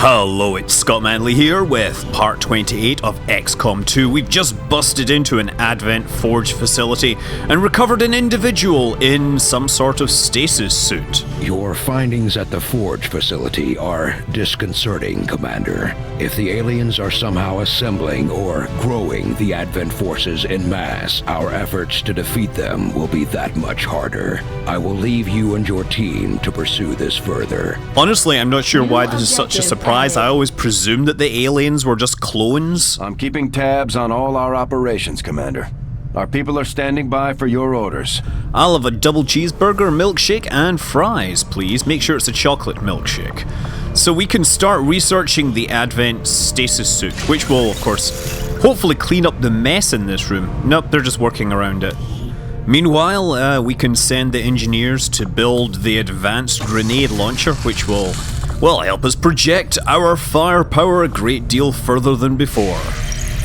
Hello, it's Scott Manley here with part 28 of XCOM 2. We've just busted into an Advent Forge facility and recovered an individual in some sort of stasis suit. Your findings at the Forge facility are disconcerting, Commander. If the aliens are somehow assembling or growing the Advent forces en masse, our efforts to defeat them will be that much harder. I will leave you and your team to pursue this further. Honestly, I'm not sure why this is such a surprise. I always presumed that the aliens were just clones. I'm keeping tabs on all our operations, Commander. Our people are standing by for your orders. I'll have a double cheeseburger, milkshake, and fries, please. Make sure it's a chocolate milkshake. So we can start researching the Advent stasis suit, which will, of course, hopefully clean up the mess in this room. Nope, they're just working around it. Meanwhile, we can send the engineers to build the advanced grenade launcher, which will help us project our firepower a great deal further than before.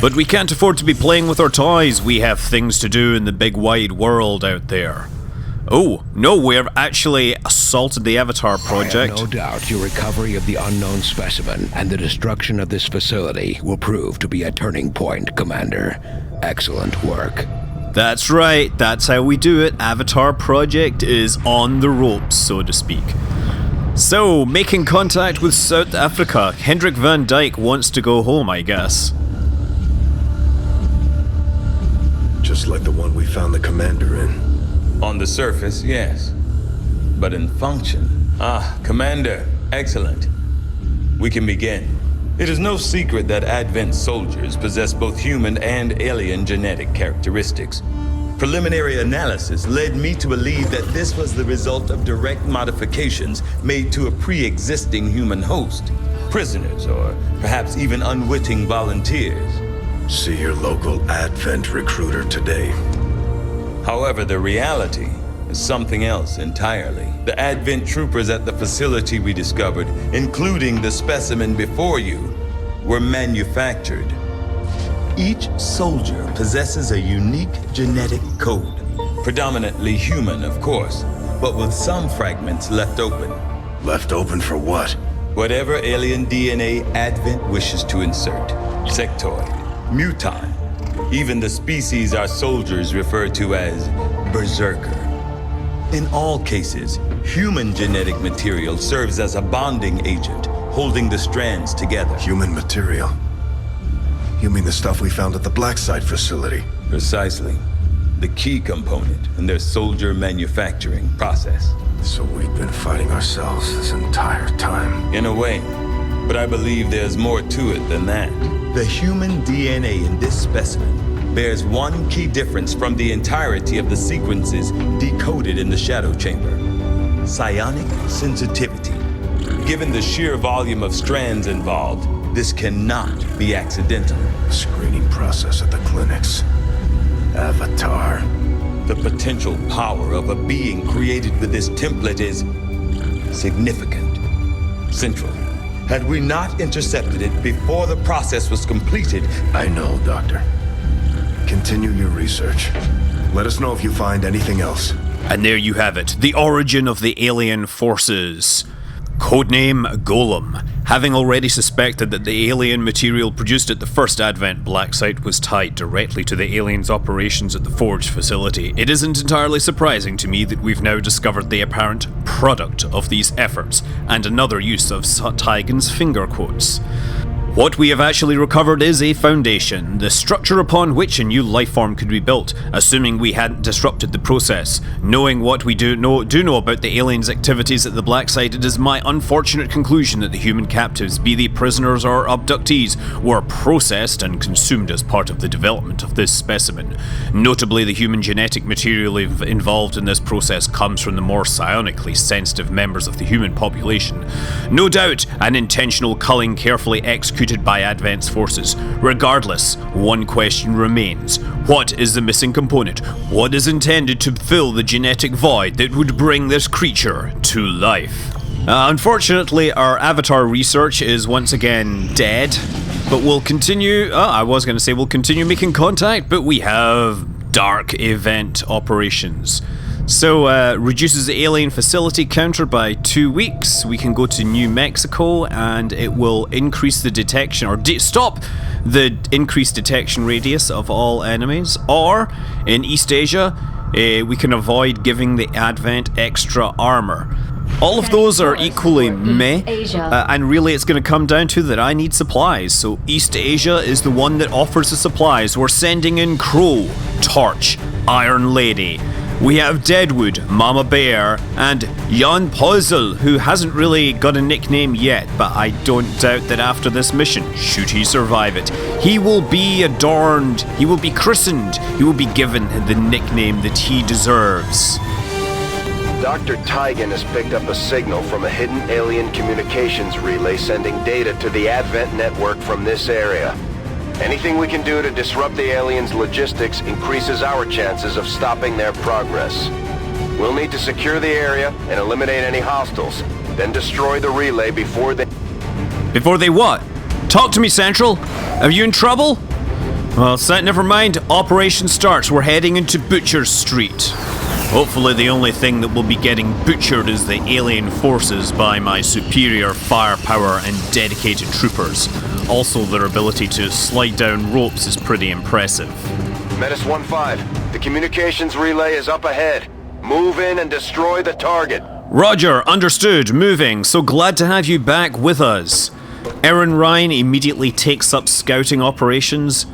But we can't afford to be playing with our toys. We have things to do in the big wide world out there. Oh, no, we've actually assaulted the Avatar project. I have no doubt your recovery of the unknown specimen and the destruction of this facility will prove to be a turning point, Commander. Excellent work. That's right, that's how we do it. Avatar project is on the ropes, so to speak. So, making contact with South Africa. Hendrik van Dyke wants to go home, I guess. Just like the one we found the commander in. On the surface, yes. But in function... Commander, excellent. We can begin. It is no secret that Advent soldiers possess both human and alien genetic characteristics. Preliminary analysis led me to believe that this was the result of direct modifications made to a pre-existing human host. Prisoners, or perhaps even unwitting volunteers. See your local Advent recruiter today. However, the reality is something else entirely. The Advent troopers at the facility we discovered, including the specimen before you, were manufactured. Each soldier possesses a unique genetic code. Predominantly human, of course, but with some fragments left open. Left open for what? Whatever alien DNA Advent wishes to insert. Sectoid, mutant, even the species our soldiers refer to as berserker. In all cases, human genetic material serves as a bonding agent, holding the strands together. Human material? You mean the stuff we found at the Black Site facility? Precisely. The key component in their soldier manufacturing process. So we've been fighting ourselves this entire time. In a way, but I believe there's more to it than that. The human DNA in this specimen bears one key difference from the entirety of the sequences decoded in the Shadow Chamber. Psionic sensitivity. Given the sheer volume of strands involved, this cannot be accidental. The screening process at the clinics. Avatar. The potential power of a being created with this template is significant. Central. Had we not intercepted it before the process was completed... I know, Doctor. Continue your research. Let us know if you find anything else. And there you have it, the origin of the alien forces. Codename Golem. Having already suspected that the alien material produced at the first Advent Black Site was tied directly to the aliens' operations at the Forge facility, it isn't entirely surprising to me that we've now discovered the apparent product of these efforts, and another use of Tygan's finger quotes. What we have actually recovered is a foundation, the structure upon which a new life form could be built, assuming we hadn't disrupted the process. Knowing what we do know about the aliens' activities at the Black Site, it is my unfortunate conclusion that the human captives, be they prisoners or abductees, were processed and consumed as part of the development of this specimen. Notably, the human genetic material involved in this process comes from the more psionically sensitive members of the human population. No doubt, an intentional culling carefully executed by Advent's forces. Regardless, one question remains. What is the missing component? What is intended to fill the genetic void that would bring this creature to life? Unfortunately, our Avatar research is once again dead, but we'll continue... we'll continue making contact, but we have dark event operations. So, reduces the alien facility counter by 2 weeks. We can go to New Mexico and it will increase the detection, or stop the increased detection radius of all enemies. Or, in East Asia, we can avoid giving the Advent extra armor. All of those are equally meh, and really it's going to come down to that I need supplies. So East Asia is the one that offers the supplies. We're sending in Crow, Torch, Iron Lady. We have Deadwood, Mama Bear, and Jan Puzzle, who hasn't really got a nickname yet, but I don't doubt that after this mission, should he survive it, he will be adorned, he will be christened, he will be given the nickname that he deserves. Dr. Tygan has picked up a signal from a hidden alien communications relay sending data to the Advent network from this area. Anything we can do to disrupt the aliens' logistics increases our chances of stopping their progress. We'll need to secure the area and eliminate any hostiles, then destroy the relay before they... Before they what? Talk to me, Central. Are you in trouble? Well, never mind. Operation starts. We're heading into Butcher Street. Hopefully the only thing that will be getting butchered is the alien forces by my superior firepower and dedicated troopers. Also, their ability to slide down ropes is pretty impressive. Menace 1-5, the communications relay is up ahead. Move in and destroy the target. Roger, understood, moving. So glad to have you back with us. Aaron Ryan immediately takes up scouting operations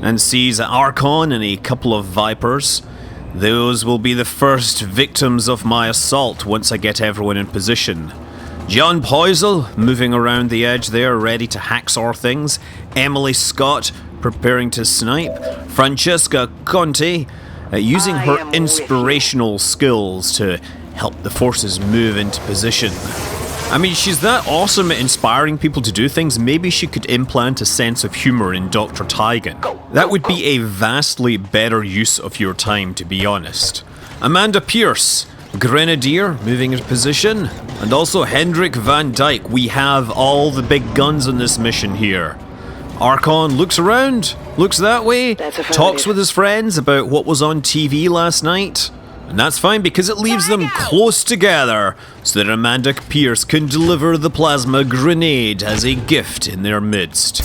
and sees Archon and a couple of Vipers. Those will be the first victims of my assault once I get everyone in position. John Poisel moving around the edge there, ready to hacksaw things. Emily Scott preparing to snipe. Francesca Conti using her inspirational skills to help the forces move into position. I mean, she's that awesome at inspiring people to do things, maybe she could implant a sense of humor in Dr. Tygan. That would be a vastly better use of your time, to be honest. Amanda Pierce, Grenadier, moving into position. And also Hendrik Van Dyke. We have all the big guns on this mission here. Archon looks around, looks that way, talks with his friends about what was on TV last night. And that's fine because it leaves them close together so that Amanda Pierce can deliver the plasma grenade as a gift in their midst.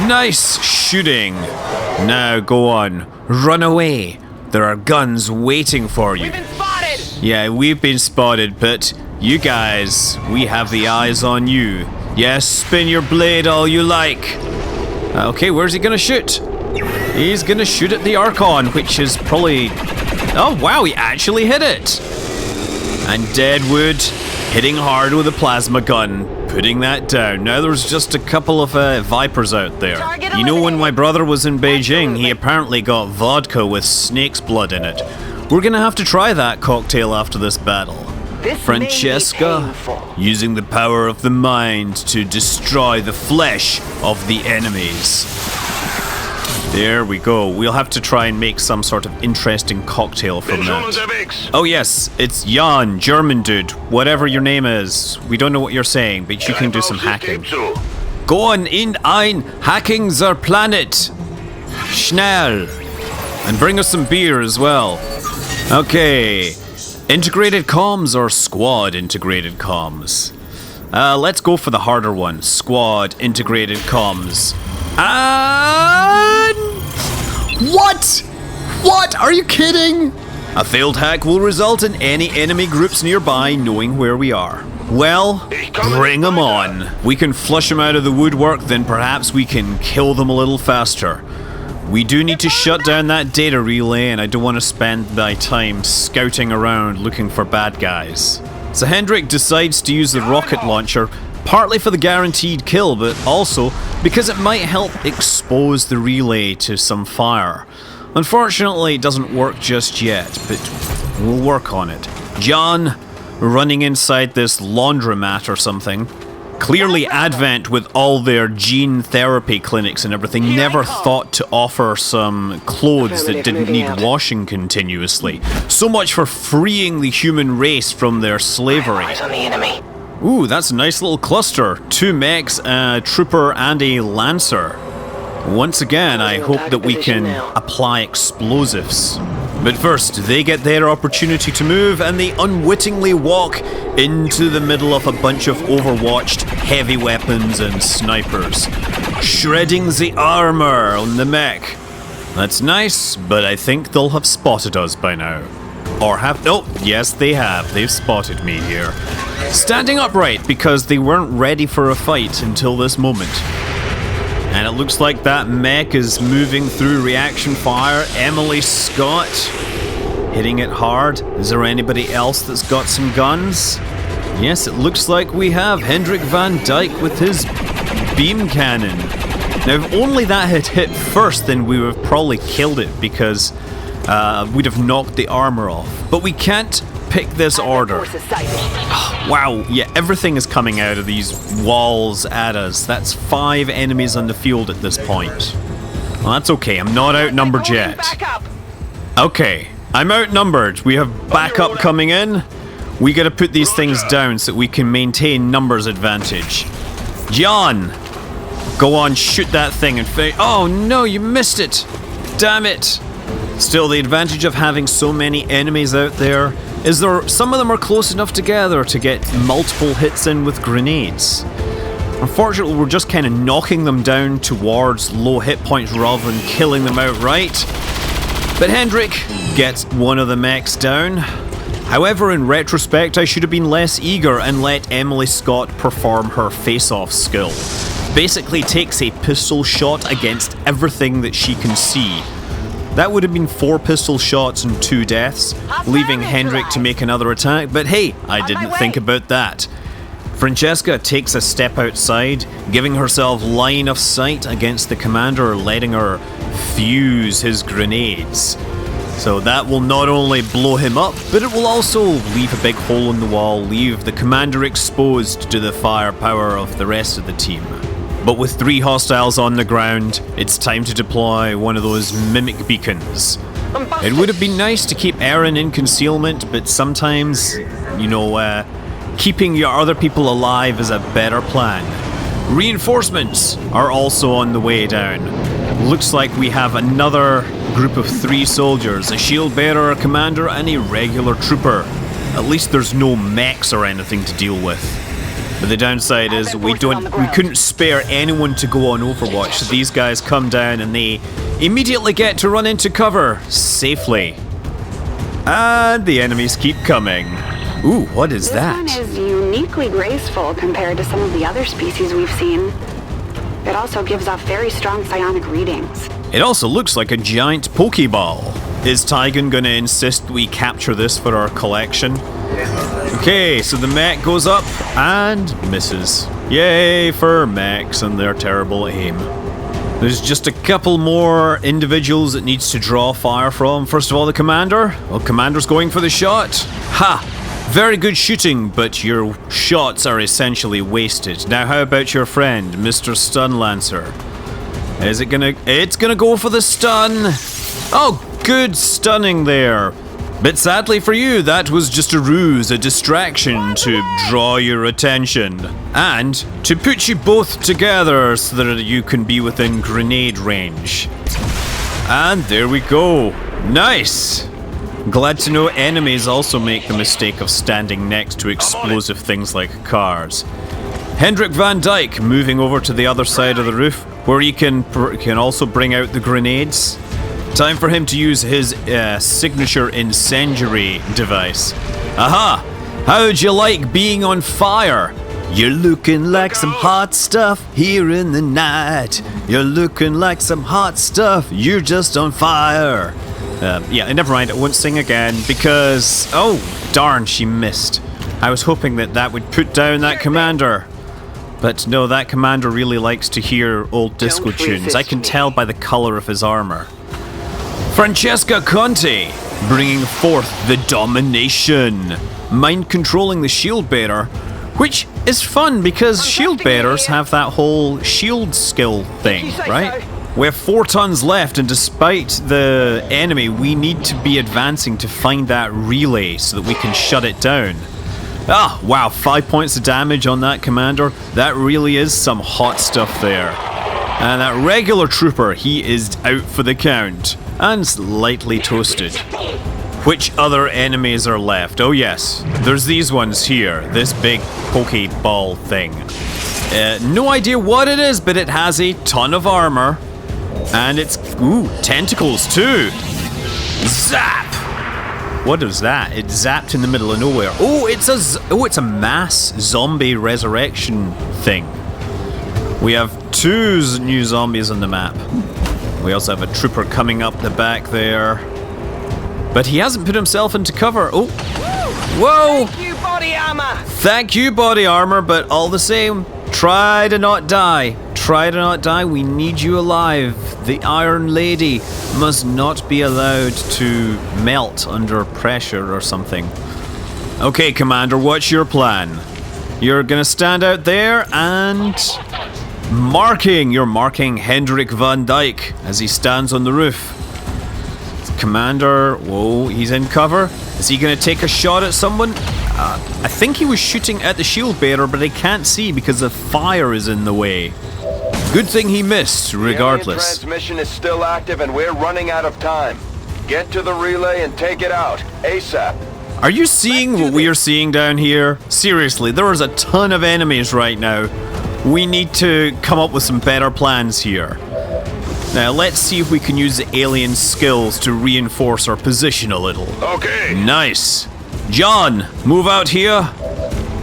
Nice shooting. Now go on. Run away. There are guns waiting for you. We've been spotted! Yeah, we've been spotted, but you guys, we have the eyes on you. Yes, spin your blade all you like. Okay, where's he gonna shoot? He's gonna shoot at the Archon, which is probably... Oh wow, he actually hit it! And Deadwood hitting hard with a plasma gun, putting that down. Now there's just a couple of Vipers out there. You know, when my brother was in Beijing, he apparently got vodka with snake's blood in it. We're gonna have to try that cocktail after this battle. Francesca, using the power of the mind to destroy the flesh of the enemies. There we go. We'll have to try and make some sort of interesting cocktail from that. Oh yes, it's Jan, German dude, whatever your name is. We don't know what you're saying, but you can do some hacking. Go on in ein hacking der Planet. Schnell. And bring us some beer as well. Okay. Integrated comms or squad integrated comms? Let's go for the harder one. Squad integrated comms. And... What? What? Are you kidding? A failed hack will result in any enemy groups nearby knowing where we are. Well, bring them on. We can flush them out of the woodwork, then perhaps we can kill them a little faster. We do need to shut down that data relay, and I don't want to spend my time scouting around looking for bad guys. So Hendrik decides to use the rocket launcher, partly for the guaranteed kill, but also because it might help expose the relay to some fire. Unfortunately, it doesn't work just yet, but we'll work on it. John, running inside this laundromat or something. Clearly Advent, with all their gene therapy clinics and everything, never thought to offer some clothes that didn't need washing continuously. So much for freeing the human race from their slavery. Eyes on the enemy. Ooh, that's a nice little cluster. 2 mechs, a trooper and a lancer. Once again, I hope that we can apply explosives. But first, they get their opportunity to move and they unwittingly walk into the middle of a bunch of overwatched heavy weapons and snipers, shredding the armor on the mech. That's nice, but I think they'll have spotted us by now. Or have... Oh, yes they have. They've spotted me here. Standing upright because they weren't ready for a fight until this moment. And it looks like that mech is moving through reaction fire. Emily Scott hitting it hard. Is there anybody else that's got some guns? Yes, it looks like we have Hendrik Van Dyke with his beam cannon. Now, if only that had hit first, then we would have probably killed it because we'd have knocked the armor off. But we can't pick this order. Wow, yeah, everything is coming out of these walls at us. That's 5 enemies on the field at this point. Well, that's okay, I'm not outnumbered yet. Okay, I'm outnumbered. We have backup coming in. We gotta put these things down so we can maintain numbers advantage. John! Go on, shoot that thing and oh no, you missed it! Damn it! Still, the advantage of having so many enemies out there is some of them are close enough together to get multiple hits in with grenades. Unfortunately, we're just kind of knocking them down towards low hit points rather than killing them outright. But Hendrik gets one of the mechs down. However, in retrospect, I should have been less eager and let Emily Scott perform her face-off skill. Basically takes a pistol shot against everything that she can see. That would have been 4 pistol shots and 2 deaths, leaving Hendrik to make another attack, but hey, I didn't think about that. Francesca takes a step outside, giving herself line of sight against the commander, letting her fuse his grenades. So that will not only blow him up, but it will also leave a big hole in the wall, leave the commander exposed to the firepower of the rest of the team. But with 3 hostiles on the ground, it's time to deploy one of those mimic beacons. It would have been nice to keep Aaron in concealment, but sometimes, you know, keeping your other people alive is a better plan. Reinforcements are also on the way down. Looks like we have another group of 3 soldiers, a shield bearer, a commander, and a regular trooper. At least there's no mechs or anything to deal with. But the downside is we couldn't spare anyone to go on Overwatch, so these guys come down and they immediately get to run into cover safely. And the enemies keep coming. Ooh, what is that? This one is uniquely graceful compared to some of the other species we've seen. It also gives off very strong psionic readings. It also looks like a giant Pokeball. Is Tygan gonna insist we capture this for our collection? Okay, so the mech goes up and misses. Yay for mechs and their terrible aim. There's just a couple more individuals it needs to draw fire from. First of all, the commander. Well, commander's going for the shot. Ha! Very good shooting, but your shots are essentially wasted. Now how about your friend, Mr. Stun Lancer? Is it gonna... It's gonna go for the stun! Oh, good stunning there. But sadly for you, that was just a ruse, a distraction to draw your attention. And to put you both together so that you can be within grenade range. And there we go. Nice! Glad to know enemies also make the mistake of standing next to explosive things like cars. Hendrik Van Dyke moving over to the other side of the roof, where he can also bring out the grenades. Time for him to use his signature incendiary device. Aha! How'd you like being on fire? You're looking like some hot stuff here in the night. You're looking like some hot stuff. You're just on fire. Yeah, never mind. I won't sing again because... Oh, darn, she missed. I was hoping that would put down that commander. But no, that commander really likes to hear old disco tunes. I can tell by the color of his armor. Francesca Conte, bringing forth the domination. Mind controlling the shield bearer, which is fun because shield bearers have that whole shield skill thing, right? We have 4 tons left, and despite the enemy, we need to be advancing to find that relay so that we can shut it down. Ah, wow, 5 points of damage on that commander. That really is some hot stuff there. And that regular trooper, he is out for the count. and slightly toasted. Which other enemies are left? Oh yes, there's these ones here. This big pokeball thing. No idea what it is, but it has a ton of armor. And it's, ooh, tentacles too. Zap! What is that? It zapped in the middle of nowhere. Oh, it's a mass zombie resurrection thing. We have 2 new zombies on the map. We also have a trooper coming up the back there. But he hasn't put himself into cover. Oh, whoa! Thank you, body armor! Thank you, body armor, but all the same, try to not die. Try to not die, we need you alive. The Iron Lady must not be allowed to melt under pressure or something. Okay, Commander, what's your plan? You're gonna stand out there and... You're marking Hendrik van Dyke as he stands on the roof. Commander, whoa, he's in cover. Is he gonna take a shot at someone? I think he was shooting at the shield bearer, but I can't see because the fire is in the way. Good thing he missed, regardless. The transmission is still active and we're running out of time. Get to the relay and take it out, ASAP. Are you seeing what we are seeing down here? Seriously, there is a ton of enemies right now. We need to come up with some better plans here. Now, let's see if we can use the alien skills to reinforce our position a little. Okay. Nice. John, move out here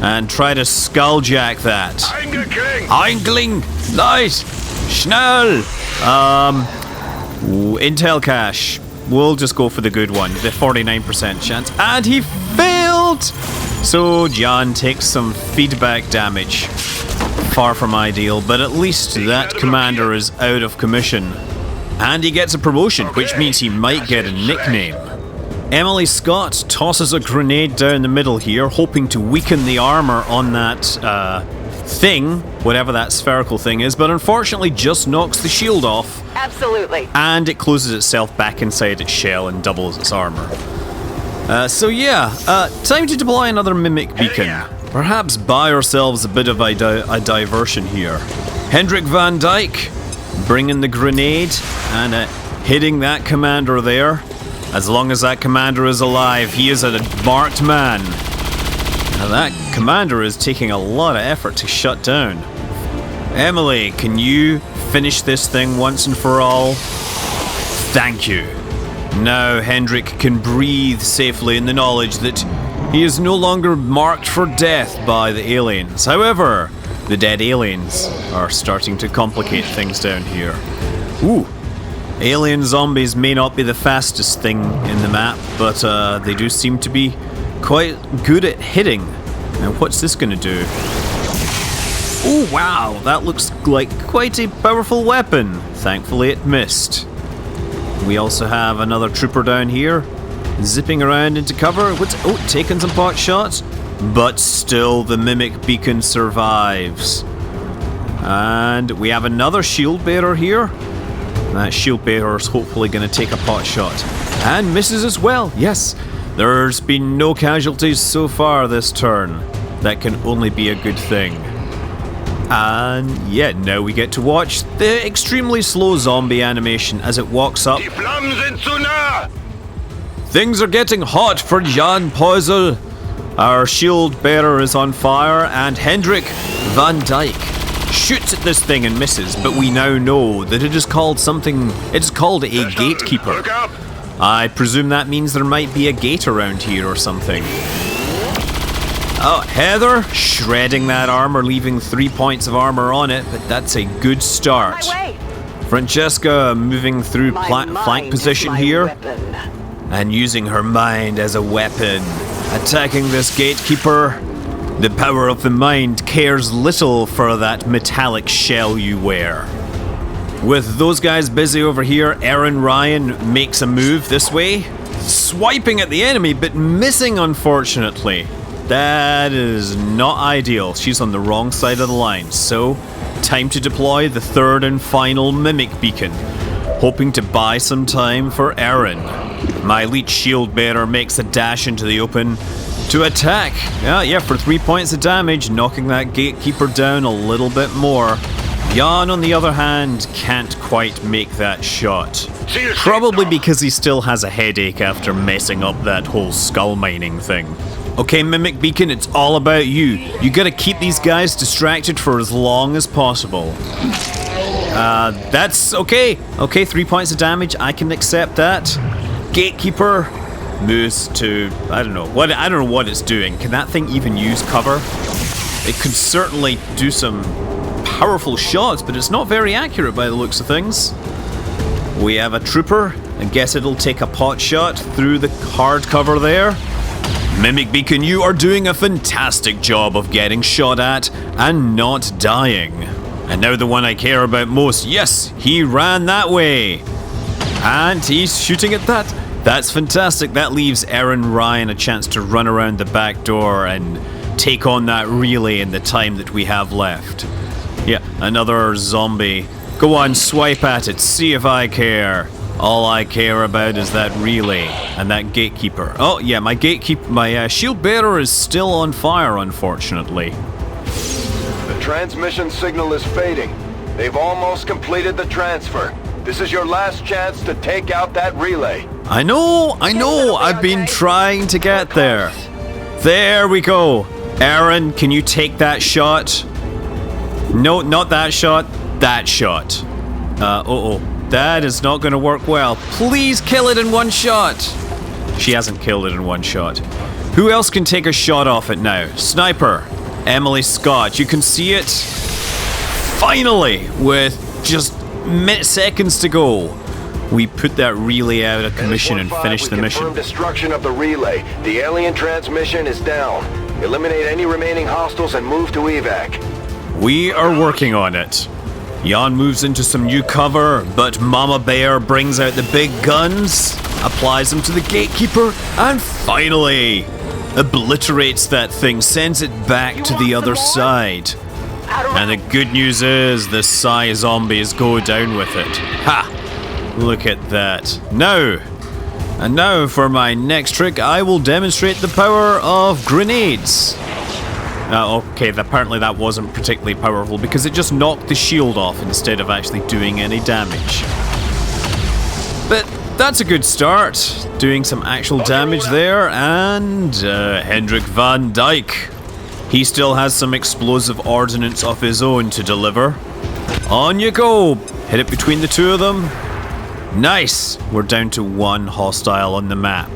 and try to skulljack that. Eingling. Nice. Schnell. Intel cache. We'll just go for the good one, the 49% chance. And he failed! So John takes some feedback damage. Far from ideal, but at least that commander is out of commission. And he gets a promotion, which means he might get a nickname. Emily Scott tosses a grenade down the middle here, hoping to weaken the armor on that thing, whatever that spherical thing is, but unfortunately just knocks the shield off. Absolutely. And it closes itself back inside its shell and doubles its armor. So yeah, time to deploy another mimic beacon. Perhaps buy ourselves a bit of a diversion here. Hendrik van Dyke, bringing the grenade and hitting that commander there. As long as that commander is alive, he is a marked man. Now that commander is taking a lot of effort to shut down. Emily, can you finish this thing once and for all? Thank you. Now Hendrik can breathe safely in the knowledge that he is no longer marked for death by the aliens. However, the dead aliens are starting to complicate things down here. Ooh. Alien zombies may not be the fastest thing in the map, but they do seem to be quite good at hitting. Now what's this gonna do? Oh wow, that looks like quite a powerful weapon. Thankfully it missed. We also have another trooper down here, zipping around into cover. Taking some pot shots, but still the mimic beacon survives. And we have another shield bearer here. That shield bearer is hopefully going to take a pot shot. And misses as well, yes. There's been no casualties so far this turn. That can only be a good thing. And yeah, now we get to watch the extremely slow zombie animation as it walks up. Things are getting hot for Jan Poisel. Our shield bearer is on fire, and Hendrik van Dyke shoots at this thing and misses, but we now know that it is called something. It's called a gatekeeper. I presume that means there might be a gate around here or something. Oh, Heather shredding that armor, leaving 3 points of armor on it, but that's a good start. Francesca moving through flank position here and using her mind as a weapon, attacking this gatekeeper. The power of the mind cares little for that metallic shell you wear. With those guys busy over here, Erin Ryan makes a move this way, swiping at the enemy, but missing unfortunately. That is not ideal. She's on the wrong side of the line, so time to deploy the third and final mimic beacon, hoping to buy some time for Erin. My elite shield bearer makes a dash into the open to attack. Yeah, for 3 points of damage, knocking that gatekeeper down a little bit more. Jan, on the other hand, can't quite make that shot. Probably because he still has a headache after messing up that whole skull mining thing. Okay, Mimic Beacon, it's all about you. You gotta keep these guys distracted for as long as possible. That's okay. Okay, 3 points of damage, I can accept that. Gatekeeper moves to, I don't know what it's doing. Can that thing even use cover? It could certainly do some powerful shots, but it's not very accurate by the looks of things. We have a trooper. I guess it'll take a pot shot through the hard cover there. Mimic Beacon, you are doing a fantastic job of getting shot at and not dying. And now the one I care about most. Yes, he ran that way. And he's shooting at that. That's fantastic. That leaves Aaron Ryan a chance to run around the back door and take on that relay in the time that we have left. Yeah, another zombie. Go on, swipe at it, see if I care. All I care about is that relay and that gatekeeper. Oh yeah, my shield bearer is still on fire, unfortunately. The transmission signal is fading. They've almost completed the transfer. This is your last chance to take out that relay. I know, I've been trying to get there. There we go. Aaron, can you take that shot? No, not that shot. That shot. That is not going to work well. Please kill it in one shot. She hasn't killed it in one shot. Who else can take a shot off it now? Sniper. Emily Scott. You can see it. Finally, with just seconds to go, we put that relay out of commission and finished the mission. Destruction of the relay. The alien transmission is down. Eliminate any remaining hostiles and move to evac. We are working on it. Jan moves into some new cover, but Mama Bear brings out the big guns, applies them to the gatekeeper, and finally obliterates that thing, sends it back to the other side. And the good news is the Psy zombies go down with it. Ha! Look at that. Now for my next trick, I will demonstrate the power of grenades. Okay, apparently that wasn't particularly powerful because it just knocked the shield off instead of actually doing any damage. But that's a good start, doing some actual damage there, and Hendrik van Dyke. He still has some explosive ordnance of his own to deliver. On you go! Hit it between the two of them. Nice! We're down to one hostile on the map.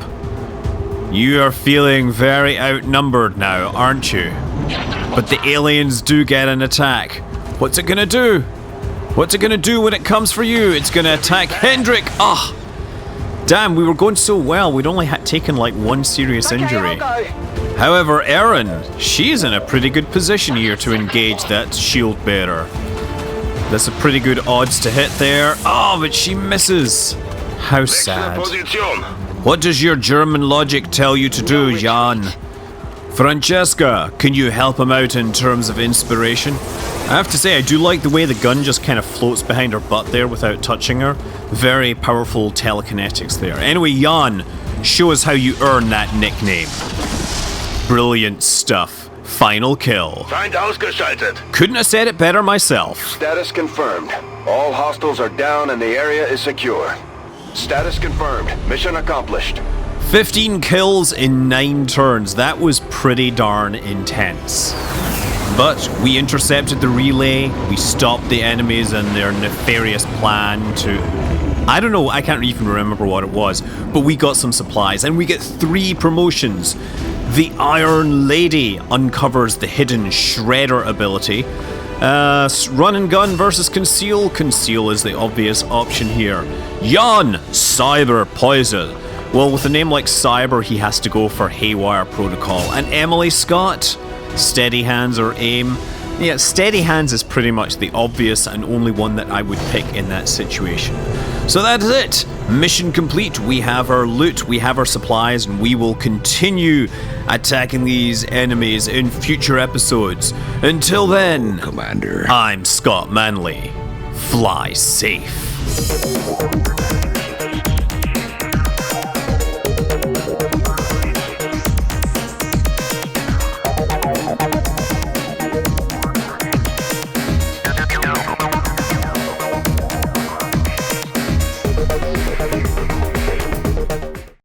You are feeling very outnumbered now, aren't you? But the aliens do get an attack. What's it gonna do? What's it gonna do when it comes for you? It's gonna attack Hendrik! Ah! Damn, we were going so well, we'd only taken like one serious injury. However, Erin, she's in a pretty good position here to engage that shield bearer. That's a pretty good odds to hit there. Oh, but she misses. How sad. What does your German logic tell you to do, Jan? Francesca, can you help him out in terms of inspiration? I have to say, I do like the way the gun just kind of floats behind her butt there without touching her. Very powerful telekinetics there. Anyway, Jan, show us how you earn that nickname. Brilliant stuff. Final kill. Feind ausgeschaltet. Couldn't have said it better myself. Status confirmed. All hostiles are down and the area is secure. Status confirmed. Mission accomplished. 15 kills in 9 turns. That was pretty darn intense. But we intercepted the relay, we stopped the enemies and their nefarious plan to... I don't know, I can't even remember what it was, but we got some supplies and we get 3 promotions. The Iron Lady uncovers the hidden Shredder ability. Run and gun versus conceal. Conceal is the obvious option here. Jan, Cyber Poison. Well, with a name like Cyber, he has to go for Haywire Protocol. And Emily Scott, Steady Hands or Aim. Yeah, Steady Hands is pretty much the obvious and only one that I would pick in that situation. So that is it. Mission complete. We have our loot, we have our supplies, and we will continue attacking these enemies in future episodes. Until then, Commander, I'm Scott Manley. Fly safe.